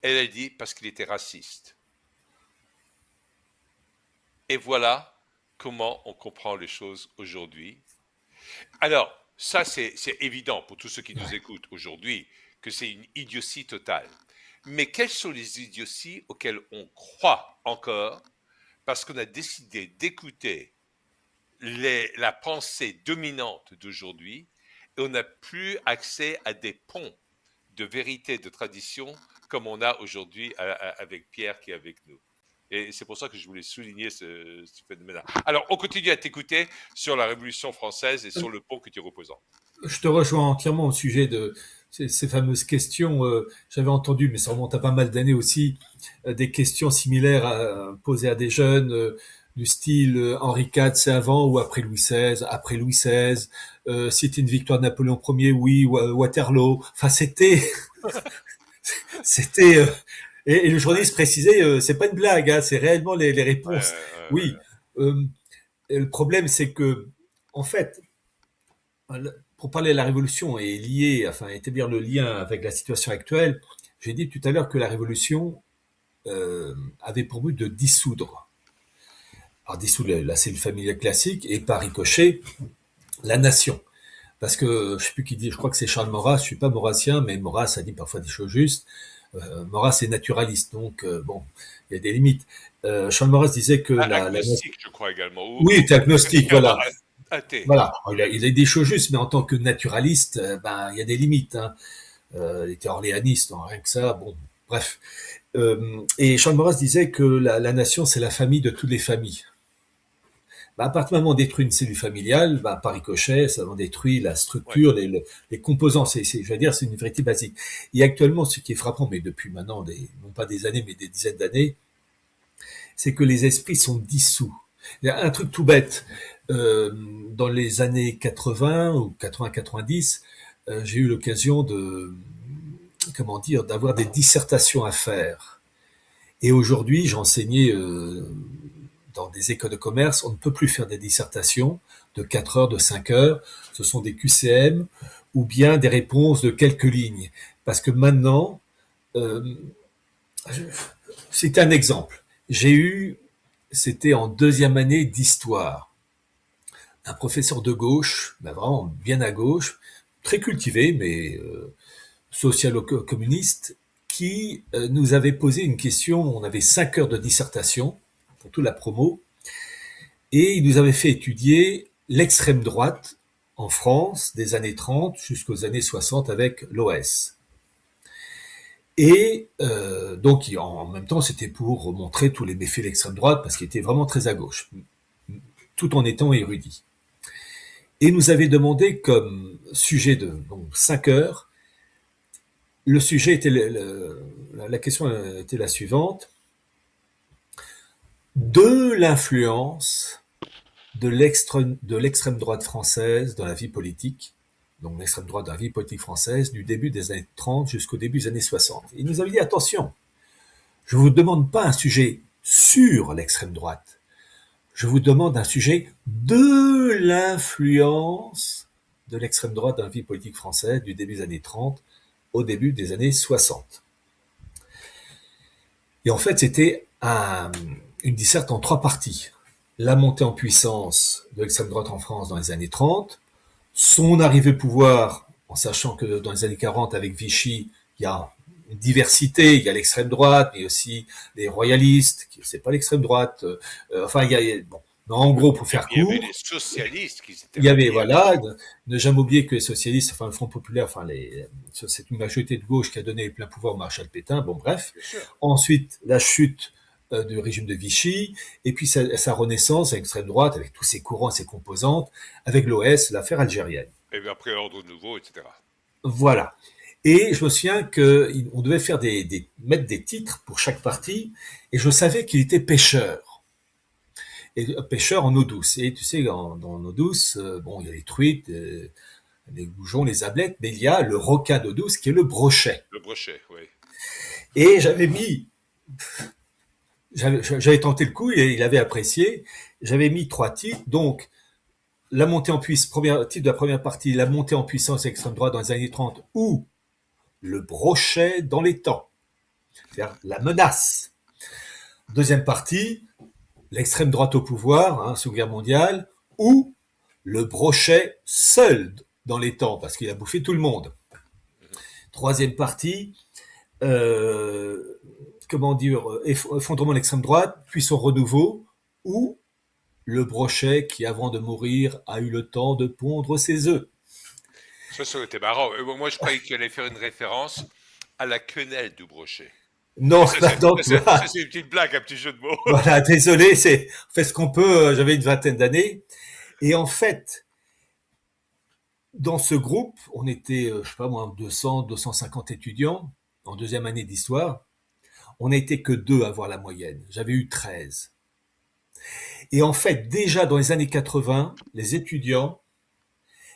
Elle a dit parce qu'il était raciste. Et voilà comment on comprend les choses aujourd'hui. Alors, ça, c'est évident pour tous ceux qui nous Ouais. écoutent aujourd'hui que c'est une idiotie totale. Mais quelles sont les idioties auxquelles on croit encore parce qu'on a décidé d'écouter la pensée dominante d'aujourd'hui et on n'a plus accès à des ponts de vérité, de tradition comme on a aujourd'hui avec Pierre qui est avec nous. Et c'est pour ça que je voulais souligner ce phénomène-là. Alors, on continue à t'écouter sur la Révolution française et sur le pont que tu représentes. Je te rejoins entièrement au sujet de ces fameuses questions. J'avais entendu, mais ça remonte à pas mal d'années aussi, des questions similaires posées à des jeunes du style Henri IV, c'est avant ou après Louis XVI, après Louis XVI, c'était une victoire de Napoléon Ier, oui, Waterloo. Enfin, c'était, et le journaliste précisait, c'est pas une blague, hein, c'est réellement les Ouais, réponses. ouais, ouais. Oui. Euh, et le problème, c'est que, en fait, pour parler de la révolution et lier, enfin établir le lien avec la situation actuelle, j'ai dit tout à l'heure que la révolution avait pour but de dissoudre. Alors dissoudre la cellule familiale classique et par ricochet la nation. Parce que je sais plus qui dit, je crois que c'est Charles Maurras, je suis pas maurassien, mais Maurras a dit parfois des choses justes. Maurras est naturaliste, donc bon, il y a des limites. Charles Maurras disait que la Agnostique, je crois également, oui, il était ou agnostique, foncièrement voilà. athée. Voilà, il a des choses justes, mais en tant que naturaliste, ben il y a des limites. Hein. Il était orléaniste, hein, rien que ça. Bon, bref. Et Charles Maurras disait que la nation, c'est la famille de toutes les familles. Bah, à partir du moment où on détruit une cellule familiale, bah, par ricochet, ça en détruit la Ouais. structure, les composants. Je veux dire, c'est une vérité basique. Et actuellement, ce qui est frappant, mais depuis maintenant, non pas des années, mais des dizaines d'années, c'est que les esprits sont dissous. Il y a un truc tout bête. Dans les années 80 ou 80-90, j'ai eu l'occasion de, comment dire, d'avoir des dissertations à faire. Et aujourd'hui, j'enseignais dans des écoles de commerce, on ne peut plus faire des dissertations de 4 heures, de 5 heures. Ce sont des QCM ou bien des réponses de quelques lignes. Parce que maintenant, euh, c'est un exemple. J'ai eu, c'était en deuxième année d'histoire, un professeur de gauche, ben vraiment bien à gauche, très cultivé, mais social-communiste, qui nous avait posé une question. On avait 5 heures de dissertation pour toute la promo, et il nous avait fait étudier l'extrême droite en France des années 30 jusqu'aux années 60 avec l'OS. Et donc, en même temps, c'était pour montrer tous les méfaits de l'extrême droite, parce qu'il était vraiment très à gauche, tout en étant érudit. Et nous avait demandé comme sujet de donc, 5 heures, le sujet était, la question était la suivante, de l'influence de l'extrême droite française dans la vie politique, donc l'extrême droite dans la vie politique française, du début des années 30 jusqu'au début des années 60. Il nous avait dit, attention, je ne vous demande pas un sujet sur l'extrême droite, je vous demande un sujet de l'influence de l'extrême droite dans la vie politique française du début des années 30 au début des années 60. Et en fait, c'était une disserte en trois parties. La montée en puissance de l'extrême droite en France dans les années 30, son arrivée au pouvoir, en sachant que dans les années 40, avec Vichy, il y a une diversité, il y a l'extrême droite, mais aussi les royalistes, qui c'est pas l'extrême droite. Enfin, bon. Mais en gros, pour faire Il y avait les court, socialistes qui s'étaient il y avait, ralliés à voilà, Vichy. ne jamais oublier que les socialistes, enfin le Front populaire, enfin c'est une majorité de gauche qui a donné le plein pouvoir au maréchal Pétain, bon bref. Bien sûr. Ensuite, la chute du régime de Vichy, et puis sa renaissance avec l'extrême droite, avec tous ses courants, ses composantes, avec l'OS, l'affaire algérienne. Et puis après, Ordre Nouveau, etc. Voilà. Et je me souviens qu'on devait faire mettre des titres pour chaque partie, et je savais qu'il était pêcheur. Et pêcheur en eau douce. Et tu sais, dans l'eau douce, bon, il y a les truites, les goujons, les ablettes, mais il y a le requin d'eau douce qui est le brochet. Le brochet, oui. Et j'avais tenté le coup et il avait apprécié. J'avais mis trois titres, donc la montée en puissance, titre de la première partie, la montée en puissance extrême droite dans les années 30 ou le brochet dans les temps. c'est-à-dire la menace. Deuxième partie, l'extrême droite au pouvoir, Seconde Guerre mondiale, ou le brochet seul dans les temps, parce qu'il a bouffé tout le monde. Troisième partie, comment dire, effondrement de l'extrême droite, puis son renouveau, ou le brochet qui, avant de mourir, a eu le temps de pondre ses œufs. Ça aurait été marrant. Moi, je croyais qu'il allait faire une référence à la quenelle du brochet. Non, Ça, donc, voilà, c'est une petite blague, un petit jeu de mots. voilà, désolé, on fait ce qu'on peut, j'avais une vingtaine d'années, et en fait, dans ce groupe, on était, je sais pas moi, 200, 250 étudiants en deuxième année d'histoire. On n'a été que 2 à avoir la moyenne. J'avais eu 13. Et en fait, déjà dans les années 80, les étudiants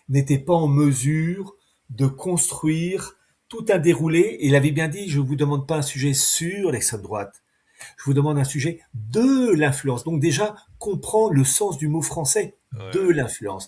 n'étaient pas en mesure de construire tout un déroulé. Et il avait bien dit, je ne vous demande pas un sujet sur l'extrême droite. Je vous demande un sujet de l'influence. Donc déjà, comprendre le sens du mot français, de Ouais. l'influence.